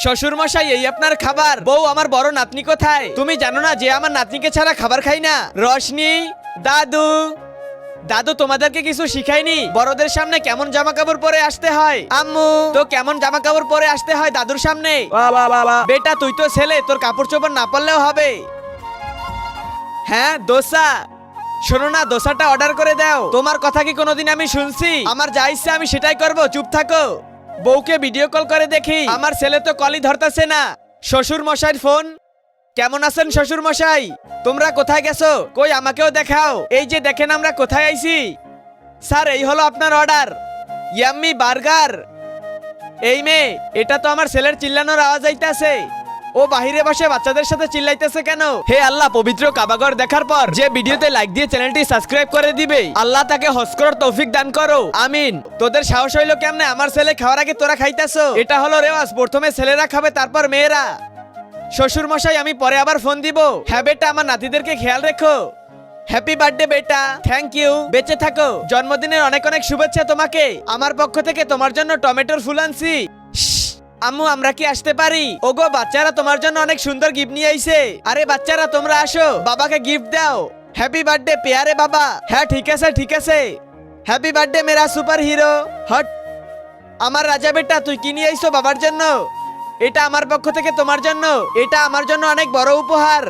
শ্বশুর মশাই, এই আপনার খাবার। বউ, আমার বড় নাতনি কোথায়? তুমি জানো না যে আমার নাতনিকে ছাড়া খাবার খাই না? রশনি, দাদু, দাদু তোমাদেরকে কিছু শিখায়নি বড়দের সামনে কেমন জামা কাপড় পরে আসতে হয়? আম্মু, তো কেমন জামা কাপড় পরে আসতে হয় দাদুর সামনে? বেটা, তুই তো ছেলে, তোর কাপড় চোপড় না পরলেও হবে। হ্যাঁ, দোসা। শোনো না, দোসাটা অর্ডার করে দাও। তোমার কথা কি কোনোদিন আমি শুনছি? আমার যা ইচ্ছা আমি সেটাই করব, চুপ থাকো। বউকে ভিডিও কল করে দেখি, আমার ছেলে তো কলই ধরতেছে না। শ্বশুর মশাইয়ের ফোন। কেমন আছেন শ্বশুর মশাই? তোমরা কোথায় গেছো? কই আমাকেও দেখাও। এই যে দেখেন আমরা কোথায় আইছি। স্যার, এই হলো আপনার অর্ডার, ইয়াম্মি বার্গার। এই মেয়ে, এটা তো আমার ছেলের চিল্লানোর আওয়াজ আইতাছে। ও বাহিরে বসে বাচ্চাদের সাথে চিল্লাইতেছে কেন? হে আল্লাহ, পবিত্র কাবাগর দেখার পর যে ভিডিওতে লাইক দিয়ে চ্যানেলটি সাবস্ক্রাইব করে দিবে, আল্লাহ তাকে হজ করার তৌফিক দান করো, আমিন। তোদের সাহস হইলো কেমনে আমার ছেলে খাওয়ার আগে তোরা খাইতেছো? এটা হলো রেওয়াজ, প্রথমে ছেলেরা খাবে তারপর মেয়েরা। শ্বশুর মশাই, আমি পরে আবার ফোন দিব। হ্যাঁ বেটা, আমার নাতিদেরকে খেয়াল রেখো। হ্যাপি বার্থডে বেটা। থ্যাংক ইউ, বেঁচে থাকো। জন্মদিনের অনেক অনেক শুভেচ্ছা তোমাকে। আমার পক্ষ থেকে তোমার জন্য টমেটোর ফুল আনছি। আম্মু, আমরা কি আসতে পারি? ওগো বাচ্চারা, তোমার জন্য অনেক সুন্দর গিফট নিয়ে আইছে। আরে বাচ্চারা, তোমরা আসো, বাবাকে গিফট দাও। হ্যাপি বার্থডে পেয়ারে বাবা। হ্যাঁ ঠিক আছে ঠিক আছে। হ্যাপি বার্থডে মেরা সুপার হিরো। হট, আমার রাজা বেটা, তুই কি নিয়ে আইছো বাবার জন্য? এটা আমার পক্ষ থেকে তোমার জন্য। এটা আমার জন্য অনেক বড় উপহার।